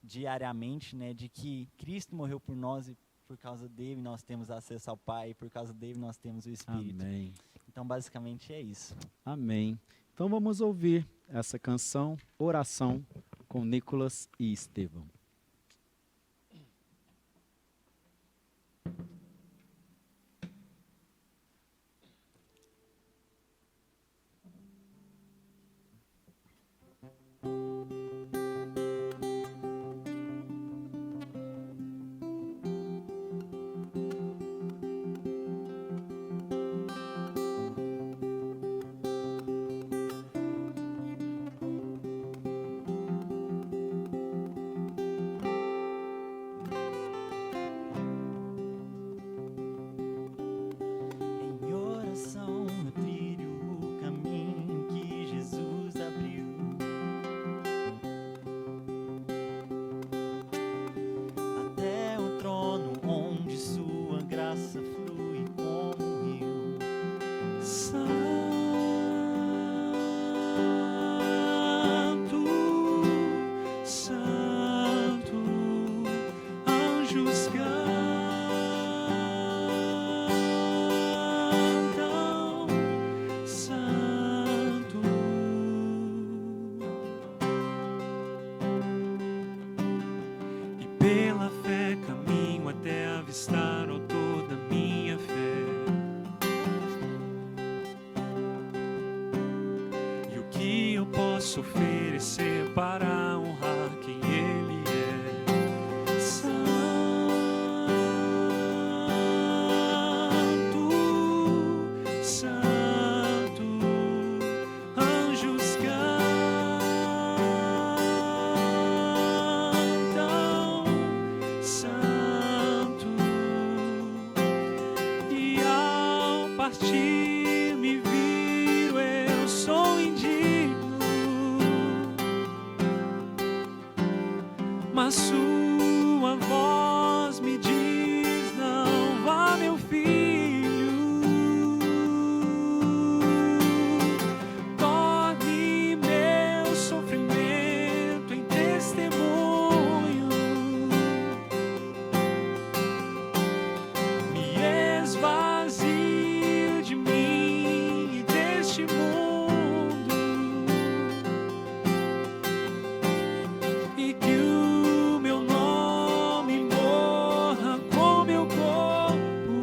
diariamente, né, de que Cristo morreu por nós e por causa dele nós temos acesso ao Pai, e por causa dele nós temos o Espírito. Amém. Então basicamente é isso. Amém. Então vamos ouvir essa canção, Oração, com Nicolas e Estevão. posso oferecer para honrar quem Ele é. Santo, Santo, anjos cantam, Santo, e ao partir me viro, eu sou indigno, mas sua voz me diz: não vá, meu filho, torne meu sofrimento em testemunho, me esvazio de mim e deste mundo, e que o meu nome morra com meu corpo,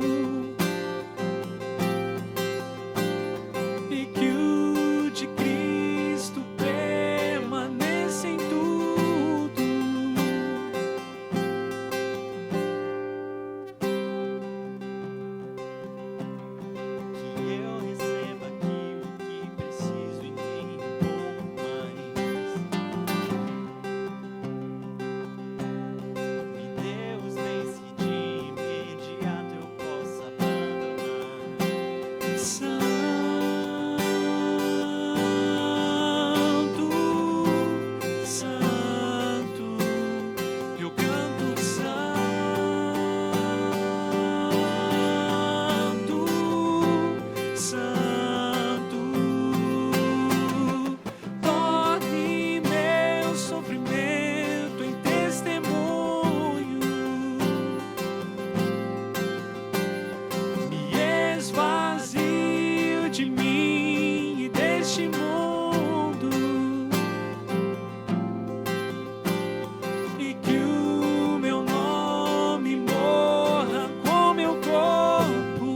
e que o de Cristo permaneça em tudo. Que eu receba aquilo que preciso e nem um pouco mais. Me dê os bens que de imediato eu possa abandonar. Santo, Santo, eu canto Santo, Santo, torne meu sofrimento em testemunho, me esvazio de mim e deste mundo, e que o meu nome morra com meu corpo,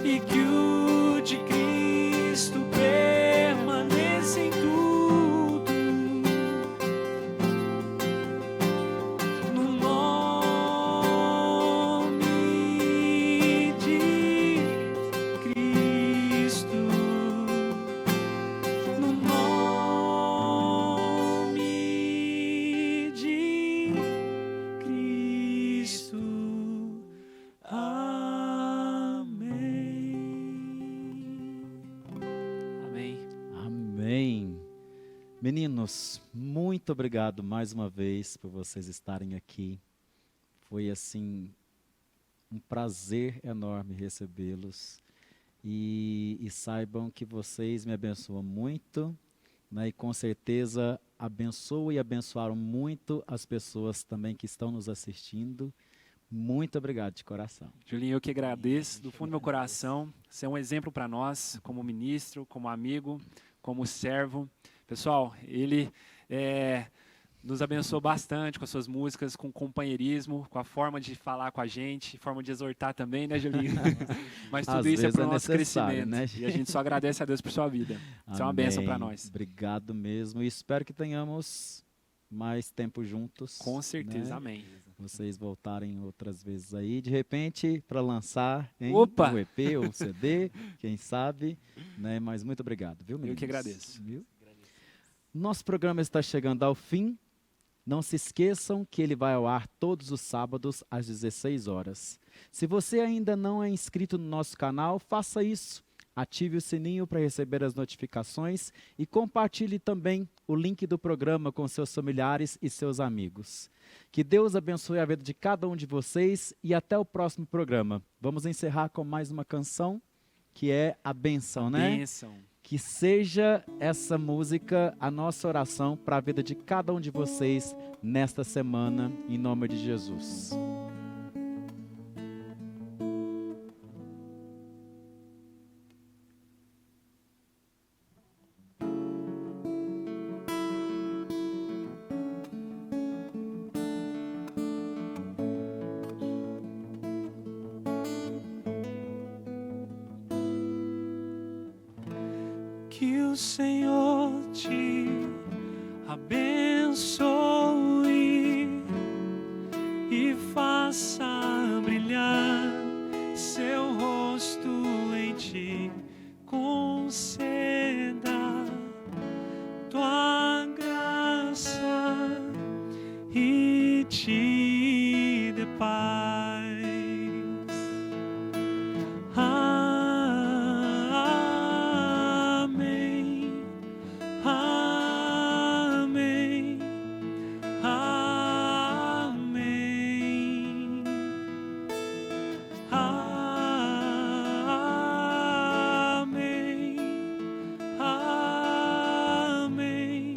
e que o de Cristo permaneça em tudo, no nome de Cristo, no nome de Cristo. Amém. Amém. Amém. Meninos, muito obrigado mais uma vez por vocês estarem aqui. Foi assim um prazer enorme recebê-los. E saibam que vocês me abençoam muito, né? E com certeza abençoam e abençoaram muito as pessoas também que estão nos assistindo. Muito obrigado de coração. Julinho, eu que agradeço do fundo do meu coração. Você é um exemplo para nós, como ministro, como amigo, como servo. Pessoal, ele nos abençoou bastante com as suas músicas, com companheirismo, com a forma de falar com a gente, forma de exortar também, né, Julinho? Mas tudo Às isso é vezes para o é nosso necessário, crescimento. né? E a gente só agradece a Deus por sua vida. Isso é uma bênção para Amém. nós. Obrigado mesmo. E espero que tenhamos mais tempo juntos. Com certeza, né? amém. Vocês voltarem outras vezes aí, de repente, para lançar Opa! um EP ou um CD, quem sabe, né? Mas muito obrigado, viu, meninos? Eu que agradeço. Viu? Nosso programa está chegando ao fim. Não se esqueçam que ele vai ao ar todos os sábados às 16 horas. Se você ainda não é inscrito no nosso canal, faça isso. Ative o sininho para receber as notificações e compartilhe também o link do programa com seus familiares e seus amigos. Que Deus abençoe a vida de cada um de vocês e até o próximo programa. Vamos encerrar com mais uma canção, que é a bênção, né? Bênção. Que seja essa música a nossa oração para a vida de cada um de vocês nesta semana, em nome de Jesus. o Senhor te abençoe e faça brilhar seu rosto em ti, conceda tua graça e te dê paz. Amém, amém, amém, amém, amém,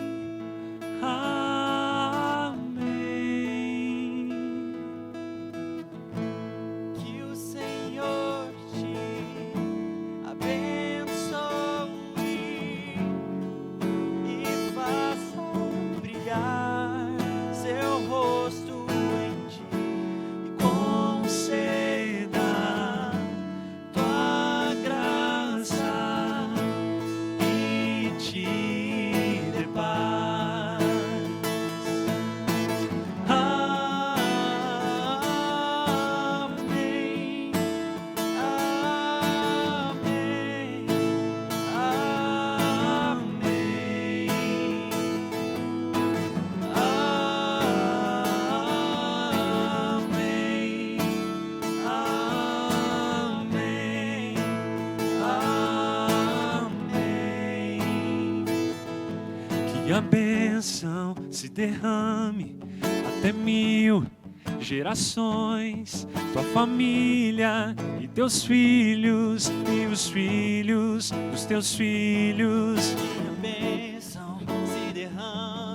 amém. Que o Senhor te abençoe e faça brilhar seu rosto em ti e conceda tua graça e te dê paz. Amém, amém, amém, amém, amém. Que a bênção se derrame até 1000 gerações, tua família e teus filhos e os filhos dos teus filhos. Que a bênção se derrame